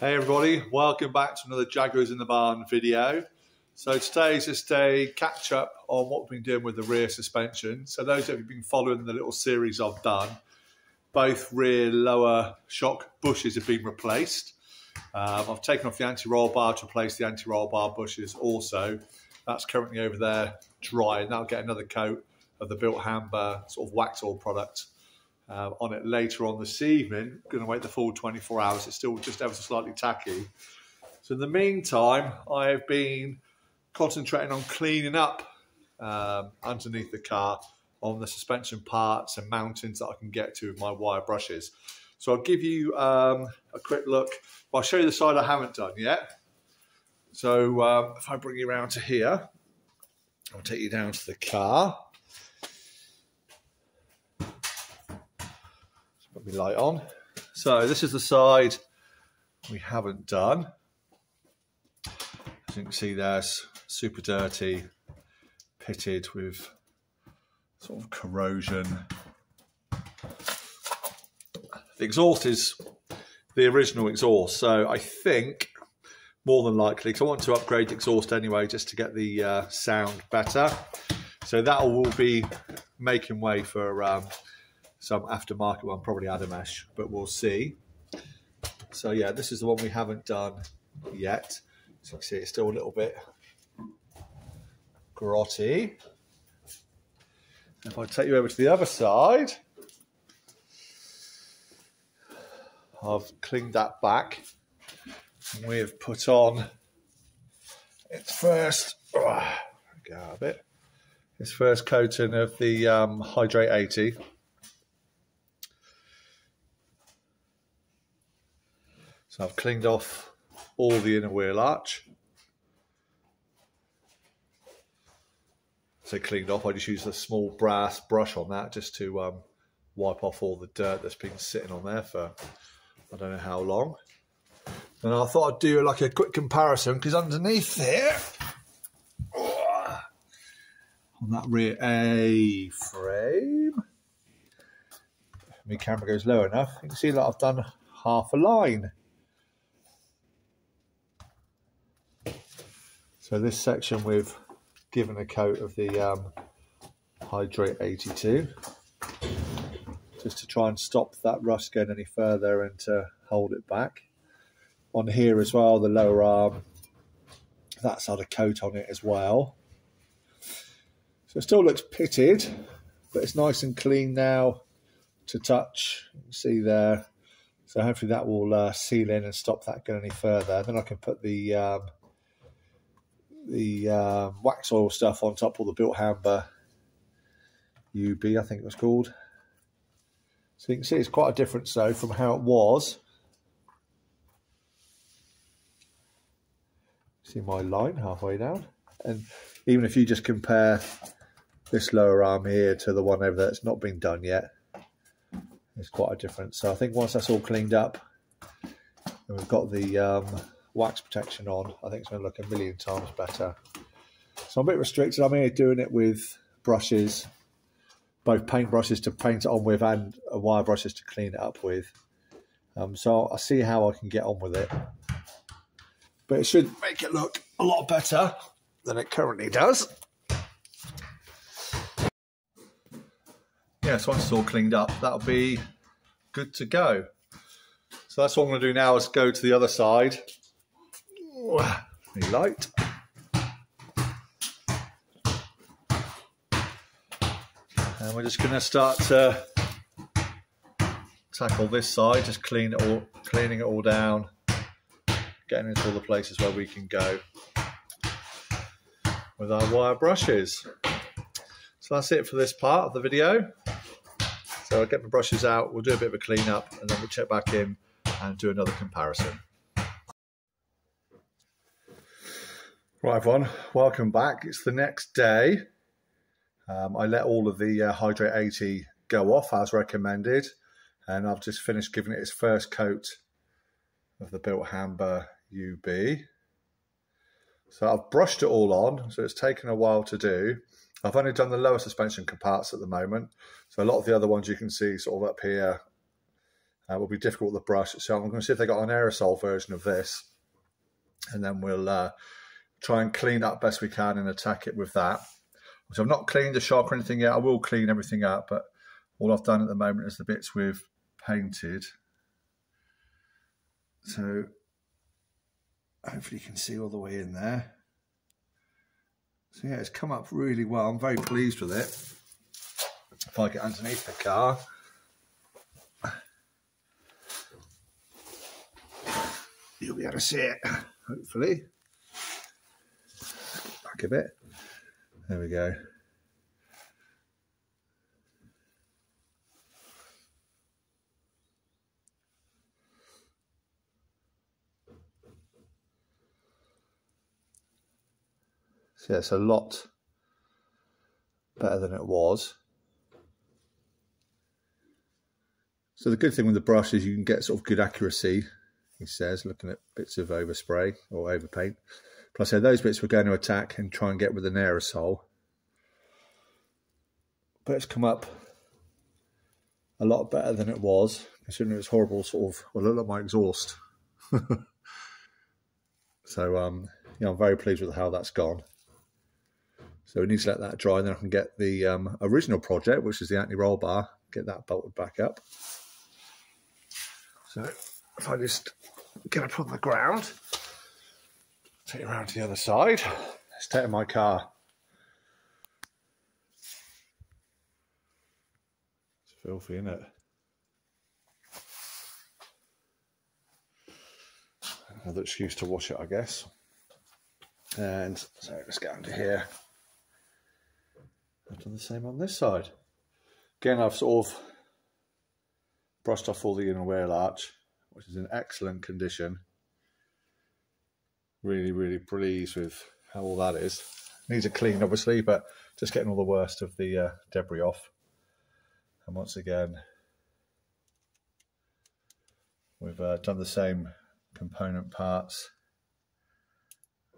Hey everybody, welcome back to another Jaguars in the Barn video. So today is just a catch up on what we've been doing with the rear suspension. So those that have been following the little series I've done, both rear lower shock bushes have been replaced. I've taken off the anti-roll bar to replace the anti-roll bar bushes also. That's currently over there drying. That'll get another coat of the bilt hamber sort of wax oil product on it later on this evening. Going to wait the full 24 hours. It's still just ever so slightly tacky. So in the meantime, I have been concentrating on cleaning up underneath the car on the suspension parts and mountings that I can get to with my wire brushes. So I'll give you a quick look. Well, I'll show you the side I haven't done yet. So if I bring you around to here, I'll take you down to the car. Put my light on. So this is the side we haven't done. As you can see, there's super dirty, pitted with sort of corrosion. The exhaust is the original exhaust, so I think more than likely, because I want to upgrade the exhaust anyway just to get the sound better. So that will be making way for some aftermarket one, probably Adamesh, but we'll see. So yeah, this is the one we haven't done yet. So you can see it's still a little bit grotty. If I take you over to the other side, I've cleaned that back. And we have put on its first, its first coating of the Hydrate 80. So I've cleaned off all the inner wheel arch. So cleaned off, I just used a small brass brush on that just to wipe off all the dirt that's been sitting on there for I don't know how long. And I thought I'd do like a quick comparison because underneath here, on that rear A-frame, if my camera goes low enough, you can see that I've done half a line. So this section we've given a coat of the Hydrate 82 just to try and stop that rust going any further and to hold it back. On here as well, the lower arm, that's had a coat on it as well. So it still looks pitted, but it's nice and clean now to touch. You can see there. So hopefully that will seal in and stop that going any further. Then I can put the wax oil stuff on top, or the bilt hamber UB, I think it was called. So you can see it's quite a difference though from how it was. See my line halfway down, and even if you just compare this lower arm here to the one over there that's not been done yet, there's quite a difference. So I think once that's all cleaned up and we've got the wax protection on, I think it's going to look a million times better. So I'm a bit restricted. I'm here doing it with brushes, both paint brushes to paint it on with and wire brushes to clean it up with. So I'll see how I can get on with it. But it should make it look a lot better than it currently does. Yeah, so once it's all cleaned up, that'll be good to go. So that's what I'm going to do now, is go to the other side. Any light. And we're just going to start to tackle this side, just cleaning it all down, getting into all the places where we can go with our wire brushes. So that's it for this part of the video. So I'll get my brushes out, we'll do a bit of a clean up, and then we'll check back in and do another comparison. Right everyone, welcome back. It's the next day. I let all of the Hydrate 80 go off as recommended, and I've just finished giving it its first coat of the bilt hamber UB. So I've brushed it all on, so it's taken a while to do. I've only done the lower suspension parts at the moment, so a lot of the other ones you can see sort of up here will be difficult with the brush. So I'm going to see if they got an aerosol version of this, and then we'll try and clean up best we can and attack it with that. So I've not cleaned the shark or anything yet. I will clean everything up, but all I've done at the moment is the bits we've painted. So hopefully you can see all the way in there. So yeah, it's come up really well. I'm very pleased with it. If I get underneath the car, you'll be able to see it, hopefully. Back a bit. There we go. So yeah, it's a lot better than it was. So the good thing with the brush is you can get sort of good accuracy, he says, looking at bits of overspray or overpaint. But I say those bits we're going to attack and try and get with an aerosol. But it's come up a lot better than it was, considering it was horrible sort of, well, look at my exhaust. So yeah, I'm very pleased with how that's gone. So we need to let that dry, and then I can get the original project, which is the anti-roll bar, get that bolted back up. So if I just get up on the ground, take it around to the other side, let's take in my car. It's filthy, isn't it? Another excuse to wash it, I guess. And so let's get under here. I've done the same on this side. Again, I've sort of brushed off all the inner wheel arch, which is in excellent condition. Really, really pleased with how all that is. Needs a clean, obviously, but just getting all the worst of the debris off. And once again, we've done the same component parts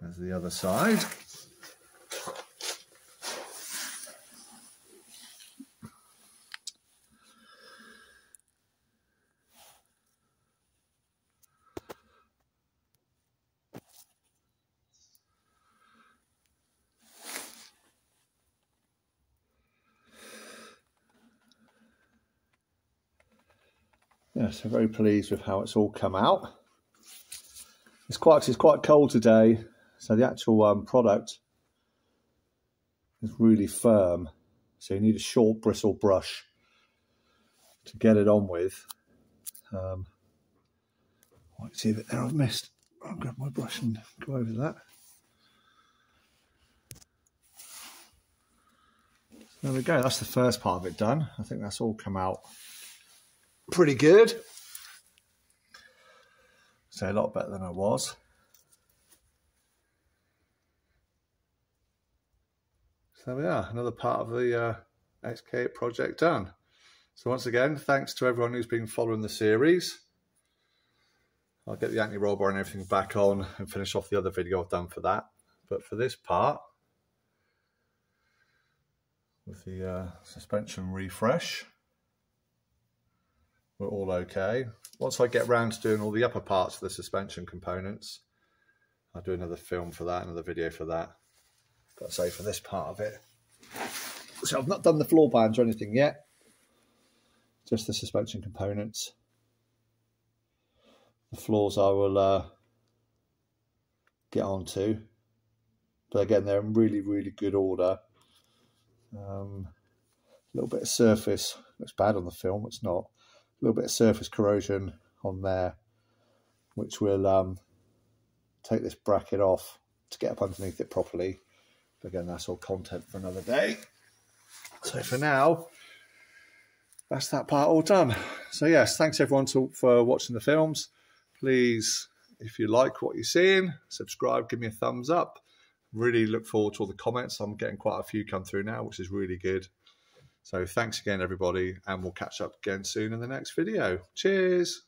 as the other side. Yeah, so very pleased with how it's all come out. It's quite cold today, so the actual product is really firm. So you need a short bristle brush to get it on with. I can see a bit there I've missed. I'll grab my brush and go over that. There we go, that's the first part of it done. I think that's all come out pretty good. So a lot better than it was. So there we are, another part of the XK8 project done. So once again, thanks to everyone who's been following the series. I'll get the anti-roll bar and everything back on and finish off the other video I've done for that. But for this part, with the suspension refresh, we're all okay. Once I get round to doing all the upper parts of the suspension components, I'll do another film for that, another video for that. Got to say, for this part of it. So I've not done the floor bands or anything yet, just the suspension components. The floors I will get onto, but again, they're in really, really good order. A little bit of surface, looks bad on the film, it's not. A little bit of surface corrosion on there, which will take this bracket off to get up underneath it properly. But again, that's all content for another day. So for now, that's that part all done. So yes, thanks everyone for watching the films. Please, if you like what you're seeing, subscribe, give me a thumbs up. Really look forward to all the comments. I'm getting quite a few come through now, which is really good. So thanks again, everybody, and we'll catch up again soon in the next video. Cheers.